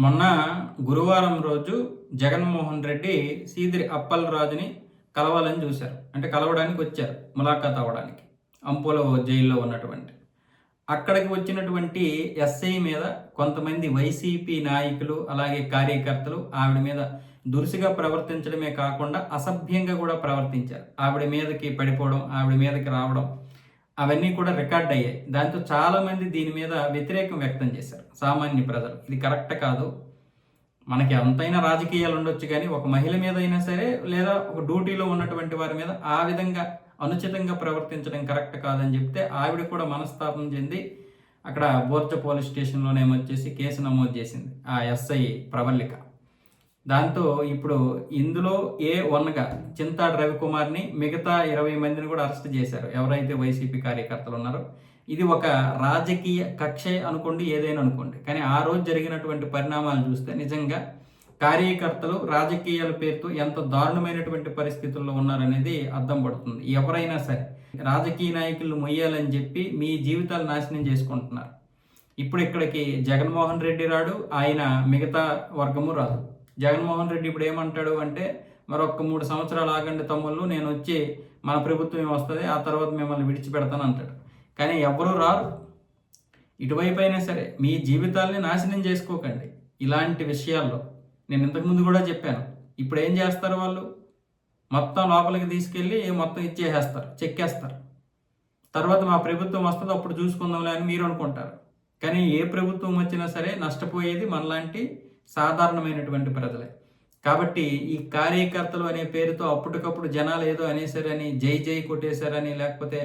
మొన్న గురువారం రోజు జగన్మోహన్ రెడ్డి సీదిరి అప్పలరాజుని కలవాలని చూశారు. అంటే కలవడానికి వచ్చారు, ములాఖాత్ అవ్వడానికి. అంపోలో జైల్లో ఉన్నటువంటి అక్కడికి వచ్చినటువంటి ఎస్ఐ మీద కొంతమంది వైసీపీ నాయకులు అలాగే కార్యకర్తలు ఆవిడ మీద దురుసుగా ప్రవర్తించడమే కాకుండా అసభ్యంగా కూడా ప్రవర్తించారు. ఆవిడ మీదకి పడిపోవడం, ఆవిడ మీదకి రావడం అవన్నీ కూడా రికార్డ్ అయ్యాయి. దాంతో చాలామంది దీని మీద వ్యతిరేకం వ్యక్తం చేశారు సామాన్య ప్రజలు. ఇది కరెక్ట్ కాదు, మనకి ఎంతైనా రాజకీయాలు ఉండొచ్చు, కానీ ఒక మహిళ మీద అయినా సరే లేదా ఒక డ్యూటీలో ఉన్నటువంటి వారి మీద ఆ విధంగా అనుచితంగా ప్రవర్తించడం కరెక్ట్ కాదని చెప్తే ఆవిడ కూడా మనస్తాపం చెంది అక్కడ బోర్చ పోలీస్ స్టేషన్లోనేమొచ్చేసి కేసు నమోదు చేసింది ఆ ఎస్ఐ ప్రవల్లిక. దాంతో ఇప్పుడు ఇందులో A1గా చింతాడు రవికుమార్ని మిగతా 20 మందిని కూడా అరెస్ట్ చేశారు, ఎవరైతే వైసీపీ కార్యకర్తలు ఉన్నారో. ఇది ఒక రాజకీయ కక్షే అనుకోండి, ఏదైనా అనుకోండి, కానీ ఆ రోజు జరిగినటువంటి పరిణామాలు చూస్తే నిజంగా కార్యకర్తలు రాజకీయాల పేరుతో ఎంత దారుణమైనటువంటి పరిస్థితుల్లో ఉన్నారనేది అర్థం పడుతుంది. ఎవరైనా సరే రాజకీయ నాయకులు మొయ్యాలని చెప్పి మీ జీవితాలు నాశనం చేసుకుంటున్నారు. ఇప్పుడు ఇక్కడికి జగన్మోహన్ రెడ్డి రాడు, ఆయన మిగతా వర్గము రాదు. జగన్మోహన్ రెడ్డి ఇప్పుడు ఏమంటాడు అంటే, మరొక 3 సంవత్సరాలు ఆగండి తమ్ముళ్ళు, నేను వచ్చి మన ప్రభుత్వం వస్తుంది, ఆ తర్వాత మిమ్మల్ని విడిచిపెడతాను అంటాడు. కానీ ఎవరూ రారు. ఇటువైపు అయినా సరే మీ జీవితాల్ని నాశనం చేసుకోకండి ఇలాంటి విషయాల్లో. నేను ఇంతకుముందు కూడా చెప్పాను. ఇప్పుడు ఏం చేస్తారు వాళ్ళు, మొత్తం లోపలికి తీసుకెళ్ళి మొత్తం ఇచ్చేసేస్తారు, చెక్కేస్తారు. తర్వాత మా ప్రభుత్వం వస్తుంది అప్పుడు చూసుకుందాంలే అని మీరు అనుకుంటారు. కానీ ఏ ప్రభుత్వం వచ్చినా సరే నష్టపోయేది మనలాంటి సాధారణమైనటువంటి ప్రజలే. కాబట్టి ఈ కార్యకర్తలు అనే పేరుతో అప్పటికప్పుడు జనాలు ఏదో అనేసారని జై జై కొట్టేశారని, లేకపోతే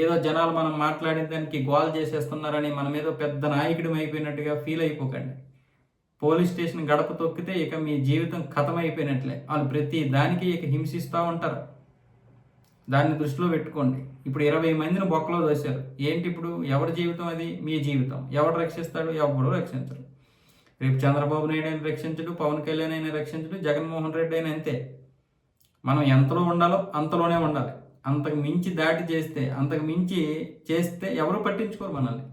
ఏదో జనాలు మనం మాట్లాడిన దానికి గోల్ చేసేస్తున్నారని మన మీద పెద్ద నాయకుడు అయిపోయినట్టుగా ఫీల్ అయిపోకండి. పోలీస్ స్టేషన్ గడప తొక్కితే ఇక మీ జీవితం ఖతమైపోయినట్లే. వాళ్ళు ప్రతి దానికి ఇక హింసిస్తూ ఉంటారు. దాన్ని దృష్టిలో పెట్టుకోండి. ఇప్పుడు 20 మందిని బొక్కలో దోశారు. ఏంటి ఇప్పుడు ఎవరి జీవితం అది? మీ జీవితం. ఎవడు రక్షిస్తాడు? ఎవడు రక్షించడు. రేపు చంద్రబాబు నాయుడు అయినా రక్షించడు, పవన్ కళ్యాణ్ అయినా రక్షించడు, జగన్మోహన్ రెడ్డి అయినా అంతే. మనం ఎంతలో ఉండాలో అంతలోనే ఉండాలి. అంతకు మించి దాటి చేస్తే, అంతకు మించి చేస్తే ఎవరు పట్టించుకోరు మనల్ని.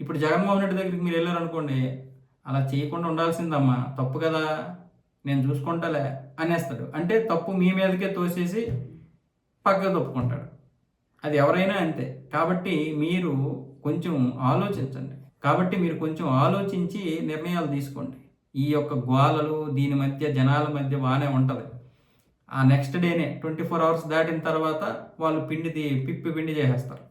ఇప్పుడు జగన్మోహన్ రెడ్డి దగ్గరికి మీరు వెళ్ళారనుకోండి, అలా చేయకుండా ఉండాల్సిందమ్మా, తప్పు కదా, నేను చూసుకుంటాలే అనేస్తాడు. అంటే తప్పు మీ మీదకే తోసేసి పక్కకు తప్పుకుంటాడు. అది ఎవరైనా అంతే. కాబట్టి మీరు కొంచెం ఆలోచించండి. మీరు కొంచెం ఆలోచించి నిర్ణయాలు తీసుకోండి. ఈ యొక్క గోలలు దీని మధ్య జనాల మధ్య బాగానే ఉంటుంది. ఆ నెక్స్ట్ డేనే 24 hours దాటిన తర్వాత వాళ్ళు పిప్పి పిండి చేసేస్తారు.